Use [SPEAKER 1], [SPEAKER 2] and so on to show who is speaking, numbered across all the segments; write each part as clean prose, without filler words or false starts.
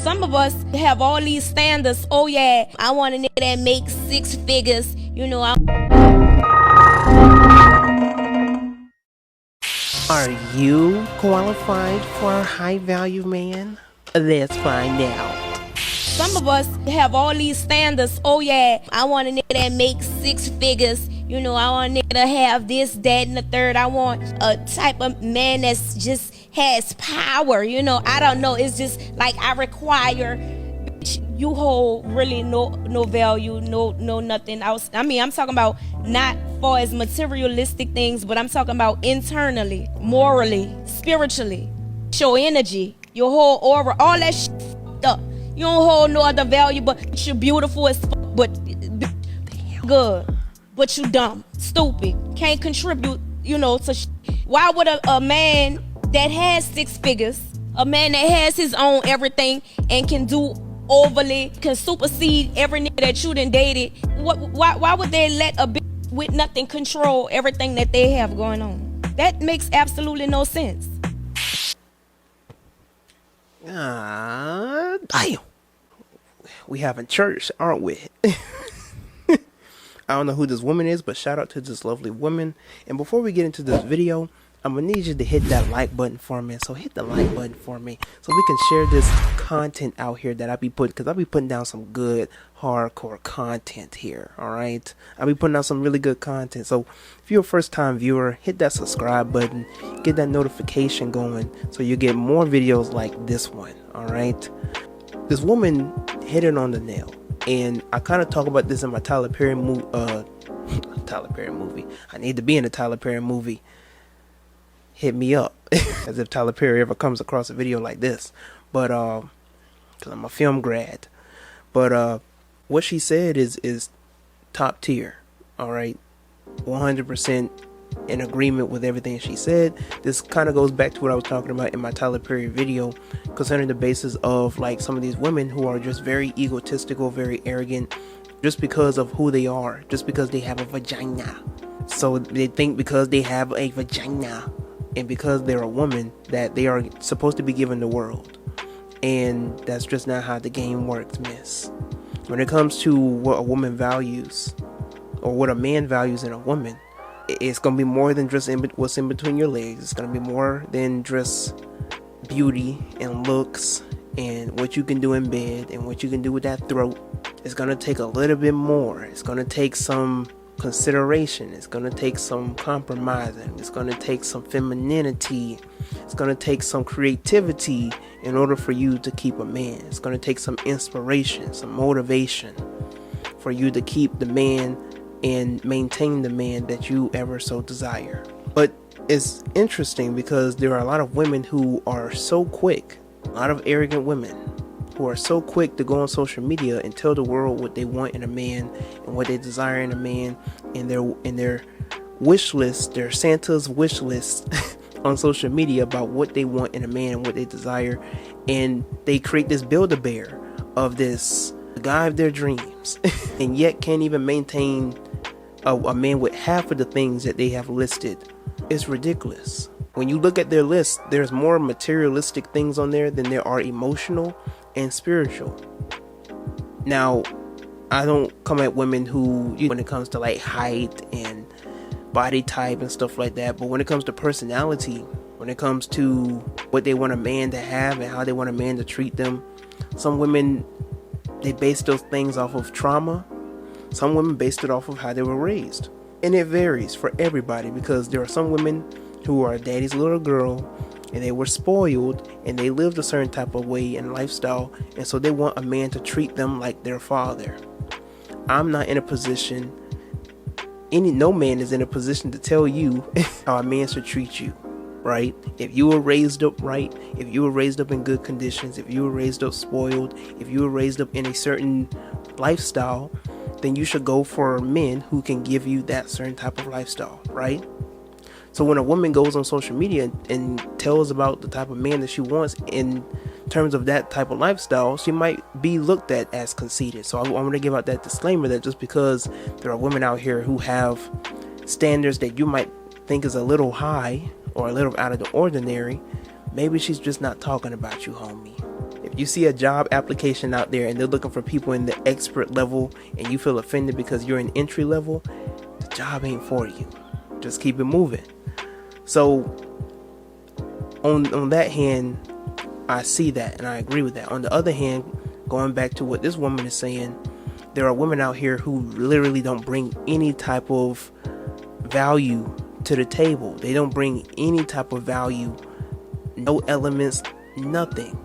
[SPEAKER 1] Some of us have all these standards. Oh yeah, I want a nigga that makes 6 figures. You know,
[SPEAKER 2] Are you qualified for a high value man? Let's find out.
[SPEAKER 1] some of us have all these standards. Oh yeah, I want a nigga that makes 6 figures. You know, I want a nigga to have this, that, and the third. I want a type of man that's just has power. You know, I don't know. It's just like I require. You hold really no value, no nothing else. I mean, I'm talking about not for as materialistic things, but I'm talking about internally, morally, spiritually. Your energy, your whole aura, all that shit f***ed up. You don't hold no other value, but you're beautiful as fuck, but good, but you dumb, stupid, can't contribute, you know, to why would a man that has 6 figures, a man that has his own everything and can do overly, can supersede every nigga that you done dated, why would they let a bitch with nothing control everything that they have going on? That makes absolutely no sense.
[SPEAKER 2] Damn. We having church, aren't we? I don't know who this woman is, but shout out to this lovely woman. And before we get into this video, I'm gonna need you to hit that like button for me. So hit the like button for me so we can share this content out here that I be putting, because I be putting down some good hardcore content here. Alright, I be putting out some really good content. So if you're a first time viewer, hit that subscribe button, get that notification going so you get more videos like this one. Alright, this woman hit it on the nail, and I kind of talk about this in my Tyler Perry movie. Tyler Perry movie. I need to be in a Tyler Perry movie. Hit me up. As if Tyler Perry ever comes across a video like this. But because I'm a film grad. But what she said is top tier. Alright, 100% in agreement with everything she said. This kind of goes back to what I was talking about in my Tyler Perry video concerning the basis of like some of these women who are just very egotistical, very arrogant, just because of who they are, just because they have a vagina. So they think because they have a vagina and because they're a woman that they are supposed to be given the world. And that's just not how the game works, miss. When it comes to what a woman values, or what a man values in a woman, it's going to be more than just what's in between your legs. It's going to be more than just beauty and looks and what you can do in bed and what you can do with that throat. It's going to take a little bit more. It's going to take some consideration. It's going to take some compromising. It's going to take some femininity. It's going to take some creativity in order for you to keep a man. It's going to take some inspiration, some motivation for you to keep the man and maintain the man that you ever so desire. But it's interesting because there are a lot of women who are so quick, a lot of arrogant women who are so quick to go on social media and tell the world what they want in a man and what they desire in a man, and their wish list, their Santa's wish list on social media about what they want in a man and what they desire, and they create this Build-A-Bear of this guy of their dreams and yet can't even maintain a man with half of the things that they have listed. It's ridiculous. When you look at their list, there's more materialistic things on there than there are emotional and spiritual. Now, I don't come at women who, when it comes to like height and body type and stuff like that, but when it comes to personality, when it comes to what they want a man to have and how they want a man to treat them, some women, they base those things off of trauma. Some women based it off of how they were raised. And it varies for everybody, because there are some women who are daddy's little girl and they were spoiled and they lived a certain type of way and lifestyle, and so they want a man to treat them like their father. I'm not in a position, no man is in a position to tell you how a man should treat you, right? If you were raised up right, if you were raised up in good conditions, if you were raised up spoiled, if you were raised up in a certain lifestyle, then you should go for men who can give you that certain type of lifestyle, right? So when a woman goes on social media and tells about the type of man that she wants in terms of that type of lifestyle, she might be looked at as conceited. So I want to give out that disclaimer that just because there are women out here who have standards that you might think is a little high or a little out of the ordinary, maybe she's just not talking about you, homie. you see a job application out there and they're looking for people in the expert level and you feel offended because you're in entry level, the job ain't for you. Just keep it moving. So on that hand, I see that and I agree with that. On the other hand, going back to what this woman is saying, there are women out here who literally don't bring any type of value to the table. They don't bring any type of value, no elements, nothing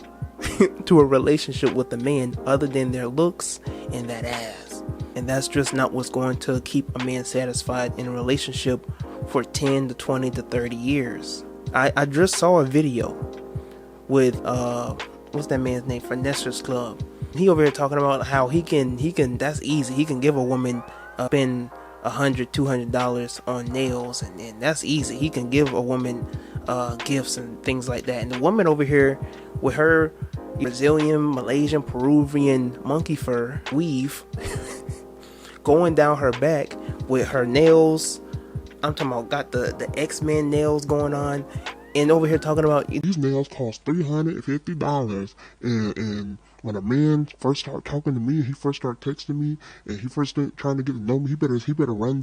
[SPEAKER 2] to a relationship with a man other than their looks and that ass. And that's just not what's going to keep a man satisfied in a relationship for 10 to 20 to 30 years. I just saw a video with what's that man's name, Finesser's Club. He over here talking about how he can that's easy, he can give a woman spend $100-$200 on nails, and that's easy. He can give a woman gifts and things like that. And the woman over here with her Brazilian, Malaysian, Peruvian monkey fur weave going down her back with her nails, I'm talking about got the X-Men nails going on, and over here talking about
[SPEAKER 3] these nails cost $350, and when a man first started talking to me, he first started texting me, and he first started trying to get to know me, he better run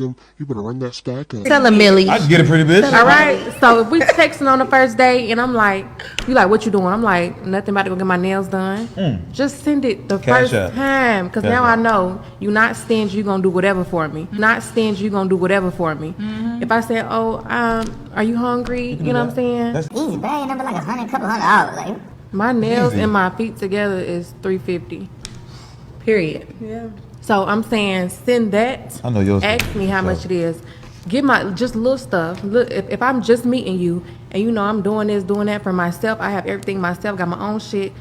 [SPEAKER 3] that stack up.
[SPEAKER 4] Tell him, Millie.
[SPEAKER 5] I can get it pretty bitch.
[SPEAKER 4] All right. So if we texting on the first day, and I'm like, you like, what you doing? I'm like, nothing, about to go get my nails done. Just send it the
[SPEAKER 5] Cash
[SPEAKER 4] first
[SPEAKER 5] out.
[SPEAKER 4] time, because now I know you not stingy. You gonna do whatever for me. Not stingy. You gonna do whatever for me. If I say, oh, are you hungry? You know what I'm saying?
[SPEAKER 5] That's
[SPEAKER 6] Easy, but ain't number like couple $100. Like,
[SPEAKER 4] My nails
[SPEAKER 5] Easy.
[SPEAKER 4] and my feet together is $350. Period. Yeah. So I'm saying send that.
[SPEAKER 5] I know yours.
[SPEAKER 4] Ask me how much it is. Get my just little stuff. Look, if I'm just meeting you and you know I'm doing this, doing that for myself, I have everything myself, got my own shit.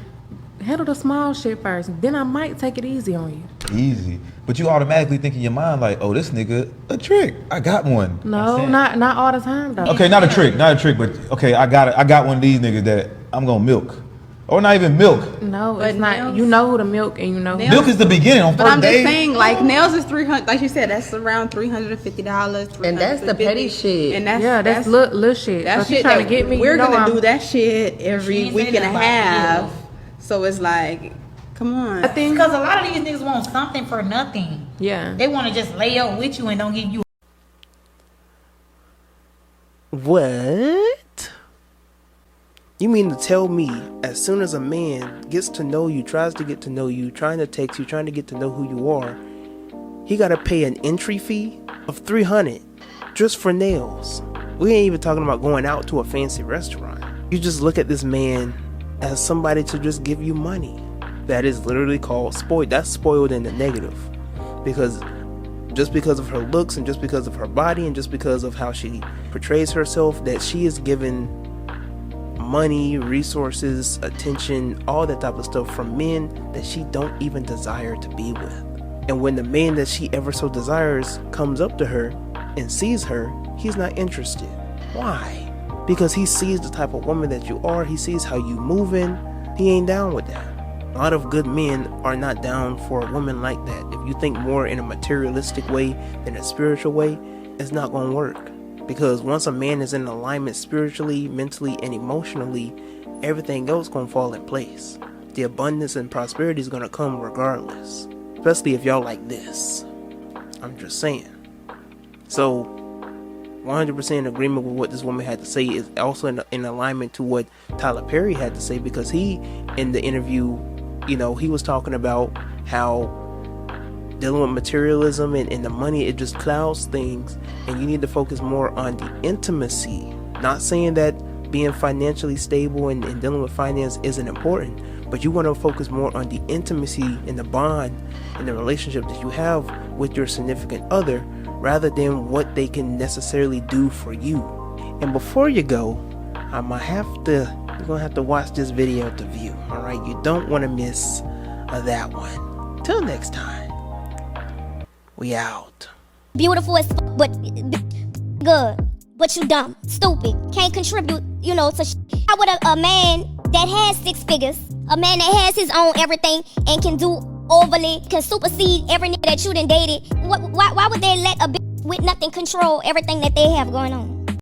[SPEAKER 4] Handle the small shit first. Then I might take it easy on you.
[SPEAKER 5] easy. But you automatically think in your mind like, oh, this nigga a trick. I got one.
[SPEAKER 4] No, not all the time though.
[SPEAKER 5] Okay, not a trick, but okay, I got one of these niggas that I'm gonna milk. Or not even milk.
[SPEAKER 4] No, it's not. You know who to milk and you know who.
[SPEAKER 5] Milk is the beginning on
[SPEAKER 7] But
[SPEAKER 5] first
[SPEAKER 7] I'm just
[SPEAKER 5] date.
[SPEAKER 7] saying, like, nails is $300. Like you said, that's around $350.
[SPEAKER 8] And that's the petty shit.
[SPEAKER 7] And
[SPEAKER 4] that's little shit.
[SPEAKER 7] That's
[SPEAKER 4] so
[SPEAKER 7] shit
[SPEAKER 4] trying
[SPEAKER 7] that
[SPEAKER 4] to get me.
[SPEAKER 7] we're
[SPEAKER 4] you know
[SPEAKER 7] gonna
[SPEAKER 4] I'm-
[SPEAKER 7] do that shit every
[SPEAKER 8] ain't
[SPEAKER 7] week
[SPEAKER 8] saying
[SPEAKER 7] and a
[SPEAKER 8] that about
[SPEAKER 7] half. So it's like, come on.
[SPEAKER 4] I think
[SPEAKER 8] Because a lot of these niggas want something for nothing.
[SPEAKER 4] yeah.
[SPEAKER 8] They want to just lay up with you and don't give you.
[SPEAKER 2] What? You mean to tell me as soon as a man gets to know you, tries to get to know you, trying to text you, trying to get to know who you are, he gotta pay an entry fee of $300 just for nails? We ain't even talking about going out to a fancy restaurant. You just look at this man as somebody to just give you money. That is literally called spoiled. That's spoiled in the negative. Because just because of her looks and just because of her body and just because of how she portrays herself, that she is given money, resources, attention, all that type of stuff from men that she don't even desire to be with. And when the man that she ever so desires comes up to her and sees her, he's not interested. Why? Because he sees the type of woman that you are, he sees how you moving, he ain't down with that. A lot of good men are not down for a woman like that. If you think more in a materialistic way than a spiritual way, it's not gonna work. Because once a man is in alignment spiritually, mentally, and emotionally, everything else gonna fall in place. The abundance and prosperity is gonna come regardless. Especially if y'all like this. I'm just saying. So, 100% agreement with what this woman had to say is also in alignment to what Tyler Perry had to say, because he, in the interview, you know, he was talking about how dealing with materialism and the money, it just clouds things, and you need to focus more on the intimacy. Not saying that being financially stable and dealing with finance isn't important, but you want to focus more on the intimacy and the bond and the relationship that you have with your significant other, rather than what they can necessarily do for you. And before you go, you're gonna have to watch this video to view. Alright, you don't want to miss that one. Till next time. We out.
[SPEAKER 1] Beautiful as fuck, but good. But you dumb, stupid, can't contribute, to How would a man that has 6 figures, a man that has his own everything and can do overly, can supersede every nigga that you done dated, why would they let a bitch with nothing control everything that they have going on?